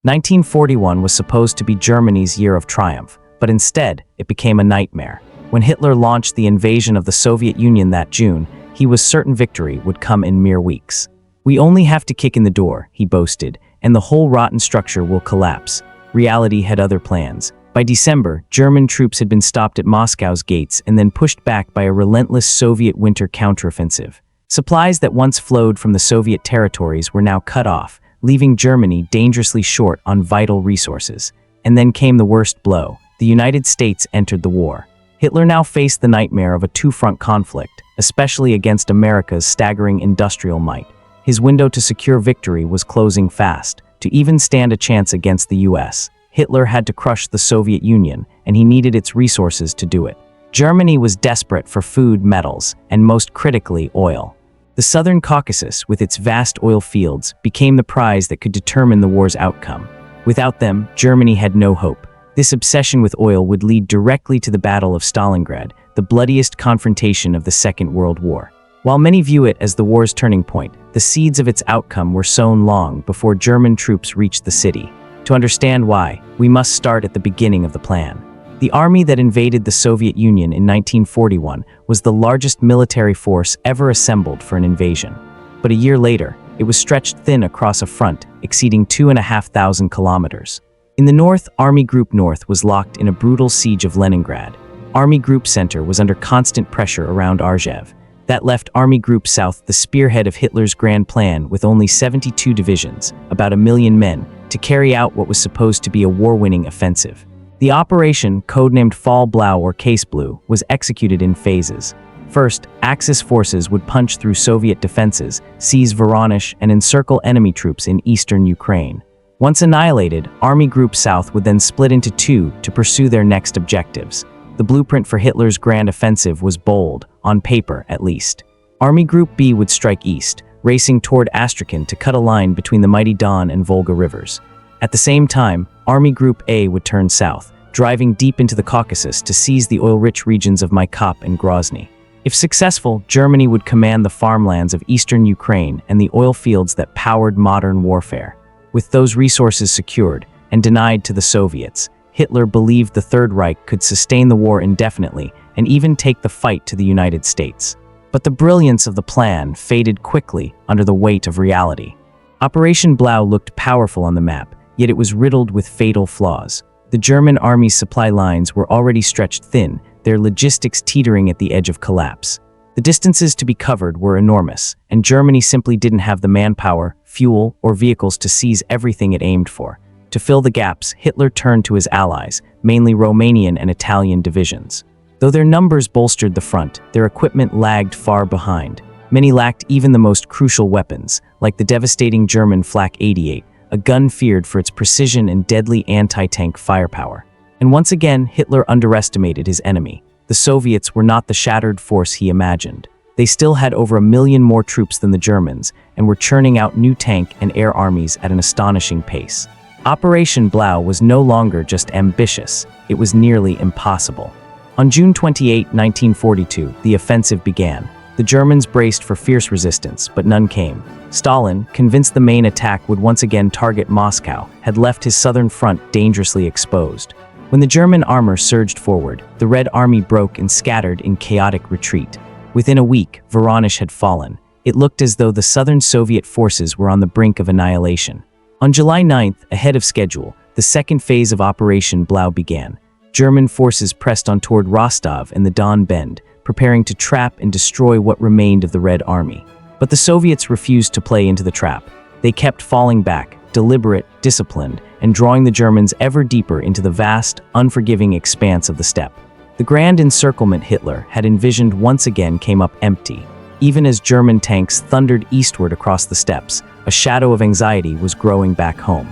1941 was supposed to be Germany's year of triumph, but instead, it became a nightmare. When Hitler launched the invasion of the Soviet Union that June, he was certain victory would come in mere weeks. "We only have to kick in the door," he boasted, "and the whole rotten structure will collapse." Reality had other plans. By December, German troops had been stopped at Moscow's gates and then pushed back by a relentless Soviet winter counteroffensive. Supplies that once flowed from the Soviet territories were now cut off, leaving Germany dangerously short on vital resources. And then came the worst blow. The United States entered the war. Hitler now faced the nightmare of a two-front conflict, especially against America's staggering industrial might. His window to secure victory was closing fast. To even stand a chance against the US, Hitler had to crush the Soviet Union, and he needed its resources to do it. Germany was desperate for food, metals, and most critically, oil. The southern Caucasus, with its vast oil fields, became the prize that could determine the war's outcome. Without them, Germany had no hope. This obsession with oil would lead directly to the Battle of Stalingrad, the bloodiest confrontation of the Second World War. While many view it as the war's turning point, the seeds of its outcome were sown long before German troops reached the city. To understand why, we must start at the beginning of the plan. The army that invaded the Soviet Union in 1941 was the largest military force ever assembled for an invasion. But a year later, it was stretched thin across a front exceeding 2,500 kilometers. In the north, Army Group North was locked in a brutal siege of Leningrad. Army Group Center was under constant pressure around Rzhev. That left Army Group South the spearhead of Hitler's grand plan with only 72 divisions, about 1 million men, to carry out what was supposed to be a war-winning offensive. The operation, codenamed Fall Blau or Case Blue, was executed in phases. First, Axis forces would punch through Soviet defenses, seize Voronezh, and encircle enemy troops in eastern Ukraine. Once annihilated, Army Group South would then split into two to pursue their next objectives. The blueprint for Hitler's grand offensive was bold, on paper at least. Army Group B would strike east, racing toward Astrakhan to cut a line between the mighty Don and Volga rivers. At the same time, Army Group A would turn south, driving deep into the Caucasus to seize the oil-rich regions of Maikop and Grozny. If successful, Germany would command the farmlands of eastern Ukraine and the oil fields that powered modern warfare. With those resources secured and denied to the Soviets, Hitler believed the Third Reich could sustain the war indefinitely and even take the fight to the United States. But the brilliance of the plan faded quickly under the weight of reality. Operation Blau looked powerful on the map, yet it was riddled with fatal flaws. The German army's supply lines were already stretched thin, their logistics teetering at the edge of collapse. The distances to be covered were enormous, and Germany simply didn't have the manpower, fuel, or vehicles to seize everything it aimed for. To fill the gaps, Hitler turned to his allies, mainly Romanian and Italian divisions. Though their numbers bolstered the front, their equipment lagged far behind. Many lacked even the most crucial weapons, like the devastating German Flak 88, a gun feared for its precision and deadly anti-tank firepower. And once again, Hitler underestimated his enemy. The Soviets were not the shattered force he imagined. They still had over 1 million more troops than the Germans, and were churning out new tank and air armies at an astonishing pace. Operation Blau was no longer just ambitious, it was nearly impossible. On June 28, 1942, the offensive began. The Germans braced for fierce resistance, but none came. Stalin, convinced the main attack would once again target Moscow, had left his southern front dangerously exposed. When the German armor surged forward, the Red Army broke and scattered in chaotic retreat. Within a week, Voronezh had fallen. It looked as though the southern Soviet forces were on the brink of annihilation. On July 9th, ahead of schedule, the second phase of Operation Blau began. German forces pressed on toward Rostov and the Don Bend, preparing to trap and destroy what remained of the Red Army. But the Soviets refused to play into the trap. They kept falling back, deliberate, disciplined, and drawing the Germans ever deeper into the vast, unforgiving expanse of the steppe. The grand encirclement Hitler had envisioned once again came up empty. Even as German tanks thundered eastward across the steppes, a shadow of anxiety was growing back home.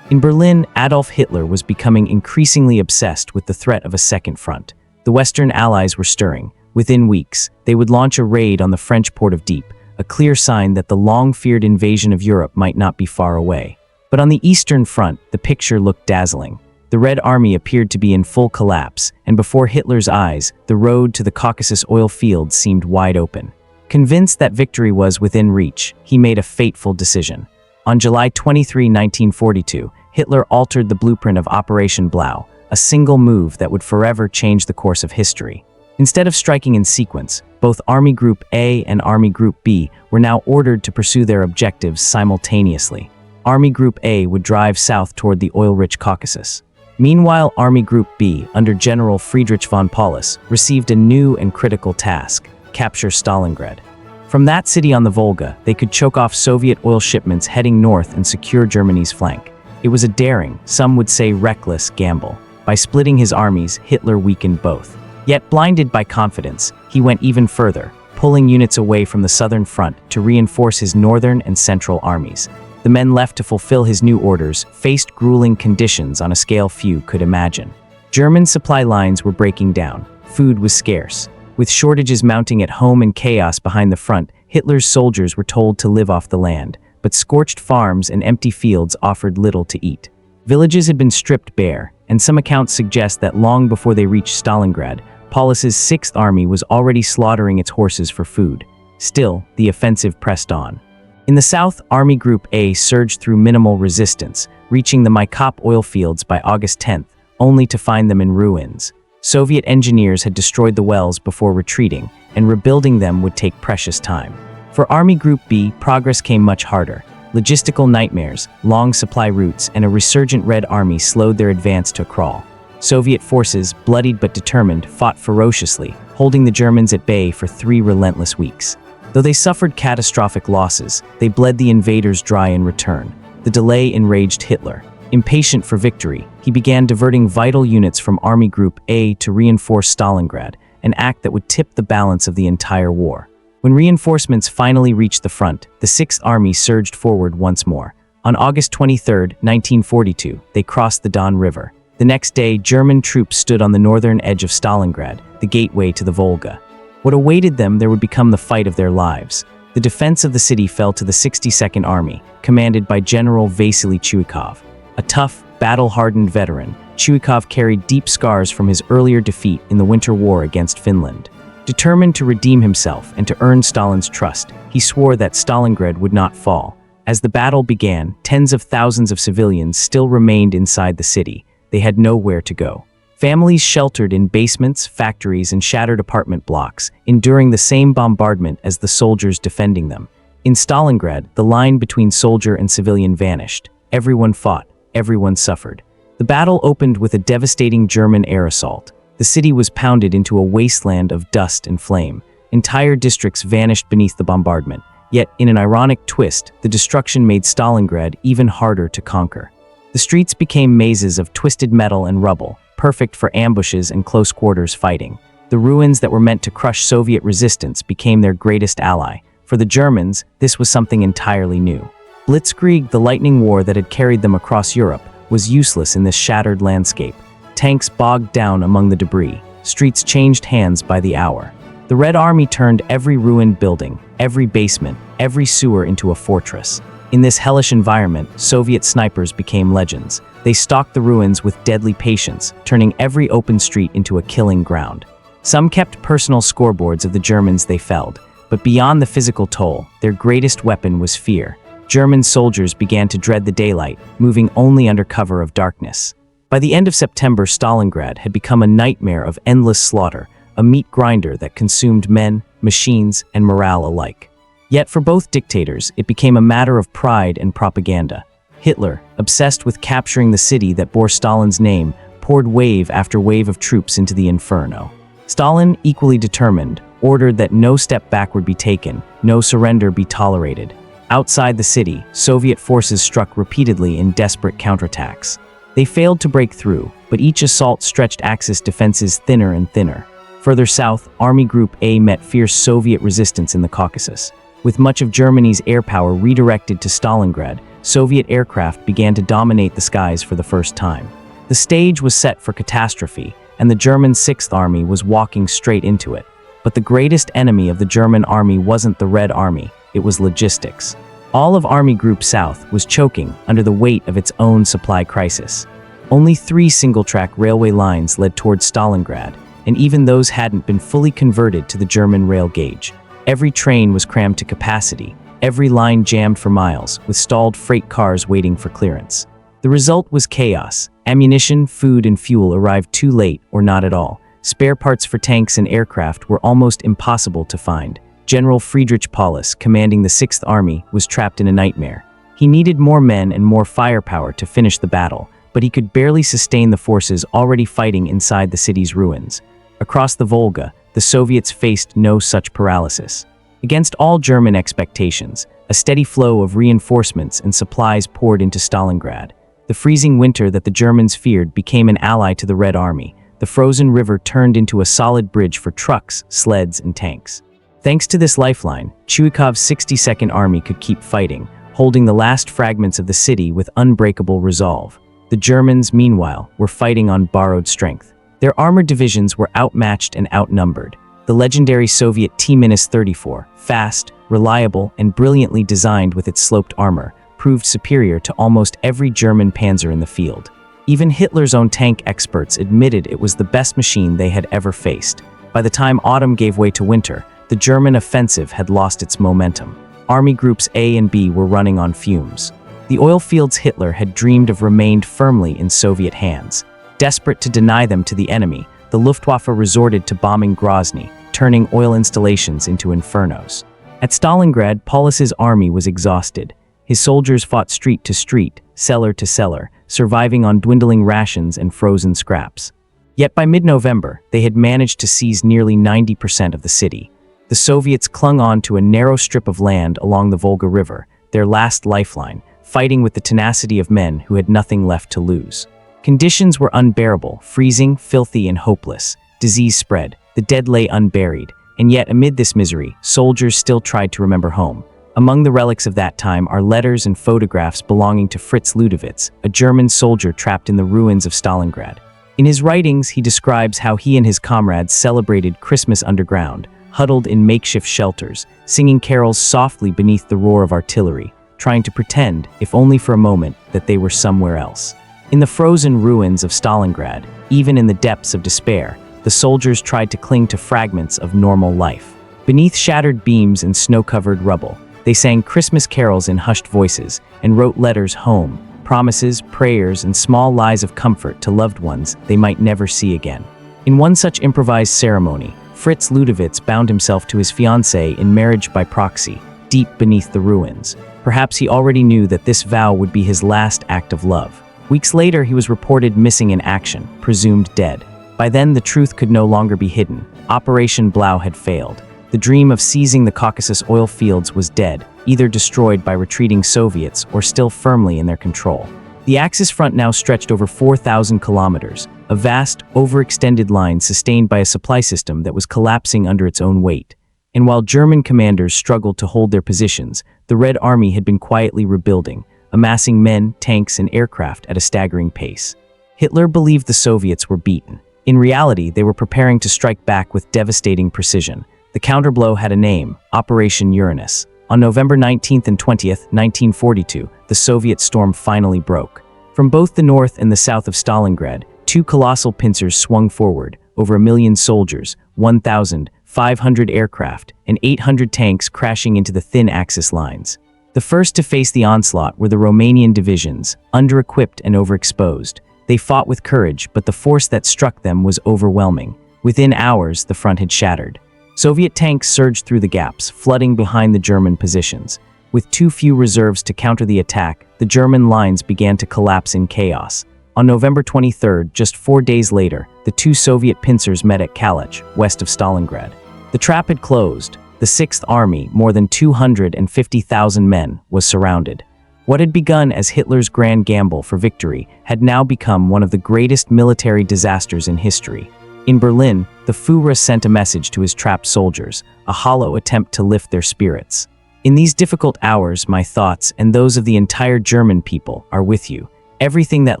In Berlin, Adolf Hitler was becoming increasingly obsessed with the threat of a second front. The Western Allies were stirring. Within weeks, they would launch a raid on the French port of Dieppe, a clear sign that the long-feared invasion of Europe might not be far away. But on the Eastern Front, the picture looked dazzling. The Red Army appeared to be in full collapse, and before Hitler's eyes, the road to the Caucasus oil fields seemed wide open. Convinced that victory was within reach, he made a fateful decision. On July 23, 1942, Hitler altered the blueprint of Operation Blau, a single move that would forever change the course of history. Instead of striking in sequence, both Army Group A and Army Group B were now ordered to pursue their objectives simultaneously. Army Group A would drive south toward the oil-rich Caucasus. Meanwhile, Army Group B, under General Friedrich von Paulus, received a new and critical task: capture Stalingrad. From that city on the Volga, they could choke off Soviet oil shipments heading north and secure Germany's flank. It was a daring, some would say reckless, gamble. By splitting his armies, Hitler weakened both. Yet, blinded by confidence, he went even further, pulling units away from the southern front to reinforce his northern and central armies. The men left to fulfill his new orders faced grueling conditions on a scale few could imagine. German supply lines were breaking down. Food was scarce. With shortages mounting at home and chaos behind the front, Hitler's soldiers were told to live off the land, but scorched farms and empty fields offered little to eat. Villages had been stripped bare, and some accounts suggest that long before they reached Stalingrad, Paulus's 6th Army was already slaughtering its horses for food. Still, the offensive pressed on. In the south, Army Group A surged through minimal resistance, reaching the Maikop oil fields by August 10th, only to find them in ruins. Soviet engineers had destroyed the wells before retreating, and rebuilding them would take precious time. For Army Group B, progress came much harder. Logistical nightmares, long supply routes, and a resurgent Red Army slowed their advance to a crawl. Soviet forces, bloodied but determined, fought ferociously, holding the Germans at bay for 3 relentless weeks. Though they suffered catastrophic losses, they bled the invaders dry in return. The delay enraged Hitler. Impatient for victory, he began diverting vital units from Army Group A to reinforce Stalingrad, an act that would tip the balance of the entire war. When reinforcements finally reached the front, the 6th Army surged forward once more. On August 23, 1942, they crossed the Don River. The next day, German troops stood on the northern edge of Stalingrad, the gateway to the Volga. What awaited them there would become the fight of their lives. The defense of the city fell to the 62nd Army, commanded by General Vasily Chuikov. A tough, battle-hardened veteran, Chuikov carried deep scars from his earlier defeat in the Winter War against Finland. Determined to redeem himself and to earn Stalin's trust, he swore that Stalingrad would not fall. As the battle began, tens of thousands of civilians still remained inside the city. They had nowhere to go. Families sheltered in basements, factories, and shattered apartment blocks, enduring the same bombardment as the soldiers defending them. In Stalingrad, the line between soldier and civilian vanished. Everyone fought. Everyone suffered. The battle opened with a devastating German air assault. The city was pounded into a wasteland of dust and flame. Entire districts vanished beneath the bombardment. Yet, in an ironic twist, the destruction made Stalingrad even harder to conquer. The streets became mazes of twisted metal and rubble, perfect for ambushes and close-quarters fighting. The ruins that were meant to crush Soviet resistance became their greatest ally. For the Germans, this was something entirely new. Blitzkrieg, the lightning war that had carried them across Europe, was useless in this shattered landscape. Tanks bogged down among the debris. Streets changed hands by the hour. The Red Army turned every ruined building, every basement, every sewer into a fortress. In this hellish environment, Soviet snipers became legends. They stalked the ruins with deadly patience, turning every open street into a killing ground. Some kept personal scoreboards of the Germans they felled, but beyond the physical toll, their greatest weapon was fear. German soldiers began to dread the daylight, moving only under cover of darkness. By the end of September, Stalingrad had become a nightmare of endless slaughter, a meat grinder that consumed men, machines, and morale alike. Yet for both dictators, it became a matter of pride and propaganda. Hitler, obsessed with capturing the city that bore Stalin's name, poured wave after wave of troops into the inferno. Stalin, equally determined, ordered that no step backward be taken, no surrender be tolerated. Outside the city, Soviet forces struck repeatedly in desperate counterattacks. They failed to break through, but each assault stretched Axis defenses thinner and thinner. Further south, Army Group A met fierce Soviet resistance in the Caucasus. With much of Germany's air power redirected to Stalingrad, Soviet aircraft began to dominate the skies for the first time. The stage was set for catastrophe, and the German 6th Army was walking straight into it. But the greatest enemy of the German army wasn't the Red Army, it was logistics. All of Army Group South was choking under the weight of its own supply crisis. Only 3 single-track railway lines led towards Stalingrad, and even those hadn't been fully converted to the German rail gauge. Every train was crammed to capacity, every line jammed for miles, with stalled freight cars waiting for clearance. The The result was chaos. Ammunition, food, and fuel arrived too late or not at all. Spare parts for tanks and aircraft were almost impossible to find. General Friedrich Paulus, commanding the 6th Army, was trapped in a nightmare. He needed more men and more firepower to finish the battle, but he could barely sustain the forces already fighting inside the city's ruins. Across the Volga, the Soviets faced no such paralysis. Against all German expectations, a steady flow of reinforcements and supplies poured into Stalingrad. The freezing winter that the Germans feared became an ally to the Red Army. The frozen river turned into a solid bridge for trucks, sleds, and tanks. Thanks to this lifeline, Chuikov's 62nd Army could keep fighting, holding the last fragments of the city with unbreakable resolve. The Germans, meanwhile, were fighting on borrowed strength. Their armored divisions were outmatched and outnumbered. The legendary Soviet T-34, fast, reliable, and brilliantly designed with its sloped armor, proved superior to almost every German panzer in the field. Even Hitler's own tank experts admitted it was the best machine they had ever faced. By the time autumn gave way to winter, the German offensive had lost its momentum. Army Groups A and B were running on fumes. The oil fields Hitler had dreamed of remained firmly in Soviet hands. Desperate to deny them to the enemy, the Luftwaffe resorted to bombing Grozny, turning oil installations into infernos. At Stalingrad, Paulus's army was exhausted. His soldiers fought street to street, cellar to cellar, surviving on dwindling rations and frozen scraps. Yet by mid-November, they had managed to seize nearly 90% of the city. The Soviets clung on to a narrow strip of land along the Volga River, their last lifeline, fighting with the tenacity of men who had nothing left to lose. Conditions were unbearable, freezing, filthy, and hopeless. Disease spread, the dead lay unburied, and yet amid this misery, soldiers still tried to remember home. Among the relics of that time are letters and photographs belonging to Fritz Ludewitz, a German soldier trapped in the ruins of Stalingrad. In his writings, he describes how he and his comrades celebrated Christmas underground, huddled in makeshift shelters, singing carols softly beneath the roar of artillery, trying to pretend, if only for a moment, that they were somewhere else. In the frozen ruins of Stalingrad, even in the depths of despair, the soldiers tried to cling to fragments of normal life. Beneath shattered beams and snow-covered rubble, they sang Christmas carols in hushed voices and wrote letters home, promises, prayers, and small lies of comfort to loved ones they might never see again. In one such improvised ceremony, Fritz Ludewitz bound himself to his fiancée in marriage by proxy, deep beneath the ruins. Perhaps he already knew that this vow would be his last act of love. Weeks later, he was reported missing in action, presumed dead. By then, the truth could no longer be hidden. Operation Blau had failed. The dream of seizing the Caucasus oil fields was dead, either destroyed by retreating Soviets or still firmly in their control. The Axis front now stretched over 4,000 kilometers, a vast, overextended line sustained by a supply system that was collapsing under its own weight. And while German commanders struggled to hold their positions, the Red Army had been quietly rebuilding, amassing men, tanks, and aircraft at a staggering pace. Hitler believed the Soviets were beaten. In reality, they were preparing to strike back with devastating precision. The counterblow had a name, Operation Uranus. On November 19th and 20th, 1942, the Soviet storm finally broke. From both the north and the south of Stalingrad, two colossal pincers swung forward, over 1 million soldiers, 1,500 aircraft, and 800 tanks crashing into the thin Axis lines. The first to face the onslaught were the Romanian divisions, under-equipped and overexposed. They fought with courage, but the force that struck them was overwhelming. Within hours, the front had shattered. Soviet tanks surged through the gaps, flooding behind the German positions. With too few reserves to counter the attack, the German lines began to collapse in chaos. On November 23rd, just 4 days later, the two Soviet pincers met at Kalach, west of Stalingrad. The trap had closed. The 6th Army, more than 250,000 men, was surrounded. What had begun as Hitler's grand gamble for victory had now become one of the greatest military disasters in history. In Berlin, the Führer sent a message to his trapped soldiers, a hollow attempt to lift their spirits. In these difficult hours, my thoughts, and those of the entire German people, are with you. Everything that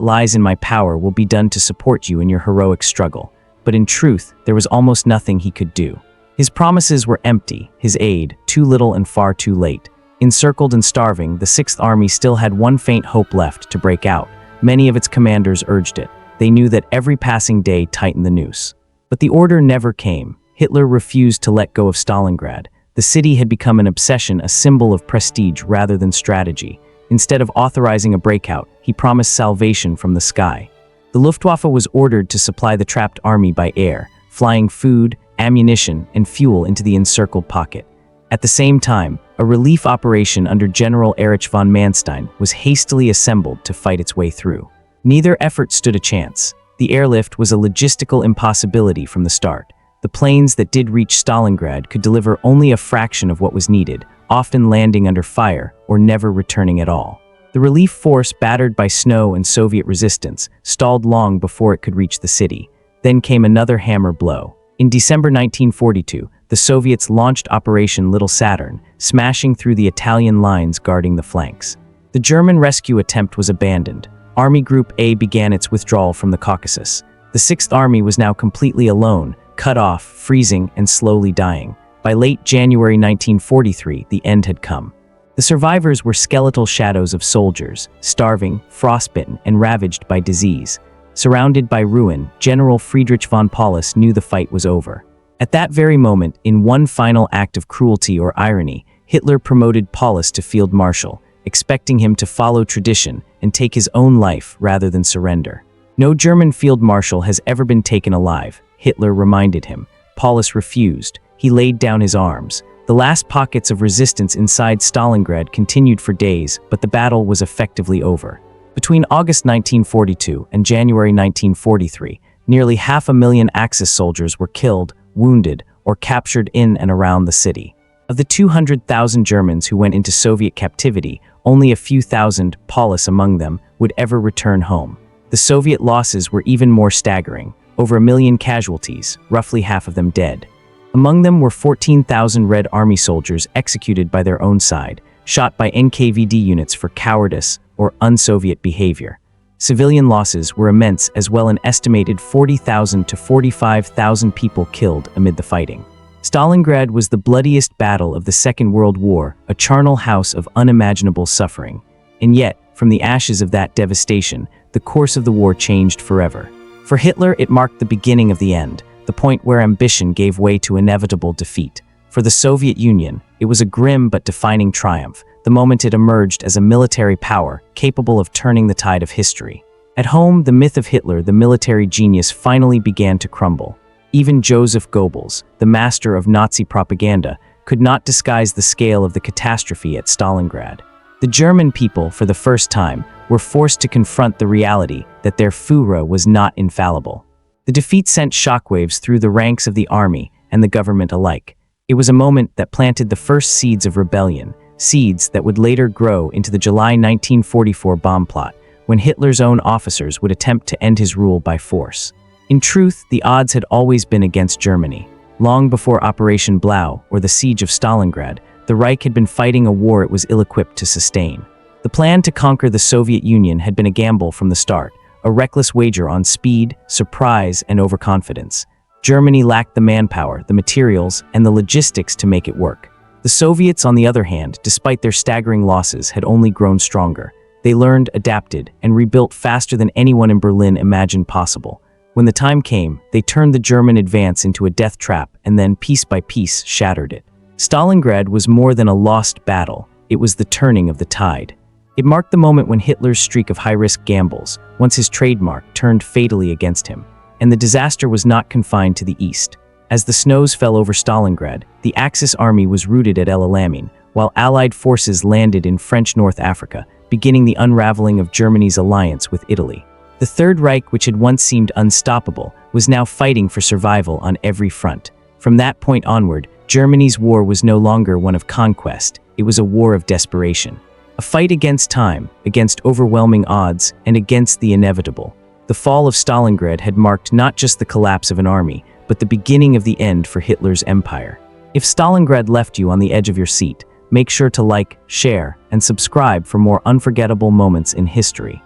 lies in my power will be done to support you in your heroic struggle. But in truth, there was almost nothing he could do. His promises were empty, his aid, too little and far too late. Encircled and starving, the 6th Army still had one faint hope left to break out. Many of its commanders urged it. They knew that every passing day tightened the noose. But the order never came. Hitler refused to let go of Stalingrad. The city had become an obsession, a symbol of prestige rather than strategy. Instead of authorizing a breakout, he promised salvation from the sky. The Luftwaffe was ordered to supply the trapped army by air, flying food, ammunition, and fuel into the encircled pocket. At the same time, a relief operation under General Erich von Manstein was hastily assembled to fight its way through. Neither effort stood a chance. The airlift was a logistical impossibility from the start. The planes that did reach Stalingrad could deliver only a fraction of what was needed, often landing under fire or never returning at all. The relief force, battered by snow and Soviet resistance, stalled long before it could reach the city. Then came another hammer blow. In December 1942, the Soviets launched Operation Little Saturn, smashing through the Italian lines guarding the flanks. The German rescue attempt was abandoned. Army Group A began its withdrawal from the Caucasus. The Sixth Army was now completely alone, cut off, freezing, and slowly dying. By late January 1943, the end had come. The survivors were skeletal shadows of soldiers, starving, frostbitten, and ravaged by disease. Surrounded by ruin, General Friedrich von Paulus knew the fight was over. At that very moment, in one final act of cruelty or irony, Hitler promoted Paulus to Field Marshal, expecting him to follow tradition and take his own life rather than surrender. No German field marshal has ever been taken alive, Hitler reminded him. Paulus refused. He laid down his arms. The last pockets of resistance inside Stalingrad continued for days, but the battle was effectively over. Between August 1942 and January 1943, nearly 500,000 Axis soldiers were killed, wounded, or captured in and around the city. Of the 200,000 Germans who went into Soviet captivity, only a few thousand, Paulus among them, would ever return home. The Soviet losses were even more staggering, over 1 million casualties, roughly half of them dead. Among them were 14,000 Red Army soldiers executed by their own side, shot by NKVD units for cowardice or un-Soviet behavior. Civilian losses were immense, as well, an estimated 40,000 to 45,000 people killed amid the fighting. Stalingrad was the bloodiest battle of the Second World War, a charnel house of unimaginable suffering. And yet, from the ashes of that devastation, the course of the war changed forever. For Hitler, it marked the beginning of the end, the point where ambition gave way to inevitable defeat. For the Soviet Union, it was a grim but defining triumph, the moment it emerged as a military power capable of turning the tide of history. At home, the myth of Hitler, the military genius, finally began to crumble. Even Joseph Goebbels, the master of Nazi propaganda, could not disguise the scale of the catastrophe at Stalingrad. The German people, for the first time, were forced to confront the reality that their Führer was not infallible. The defeat sent shockwaves through the ranks of the army and the government alike. It was a moment that planted the first seeds of rebellion, seeds that would later grow into the July 1944 bomb plot, when Hitler's own officers would attempt to end his rule by force. In truth, the odds had always been against Germany. Long before Operation Blau or the siege of Stalingrad, the Reich had been fighting a war it was ill-equipped to sustain. The plan to conquer the Soviet Union had been a gamble from the start, a reckless wager on speed, surprise, and overconfidence. Germany lacked the manpower, the materials, and the logistics to make it work. The Soviets, on the other hand, despite their staggering losses, had only grown stronger. They learned, adapted, and rebuilt faster than anyone in Berlin imagined possible. When the time came, they turned the German advance into a death trap and then, piece by piece, shattered it. Stalingrad was more than a lost battle. It was the turning of the tide. It marked the moment when Hitler's streak of high-risk gambles, once his trademark, turned fatally against him. And the disaster was not confined to the east. As the snows fell over Stalingrad, the Axis army was routed at El Alamein, while Allied forces landed in French North Africa, beginning the unraveling of Germany's alliance with Italy. The Third Reich, which had once seemed unstoppable, was now fighting for survival on every front. From that point onward, Germany's war was no longer one of conquest, it was a war of desperation. A fight against time, against overwhelming odds, and against the inevitable. The fall of Stalingrad had marked not just the collapse of an army, but the beginning of the end for Hitler's empire. If Stalingrad left you on the edge of your seat, make sure to like, share, and subscribe for more unforgettable moments in history.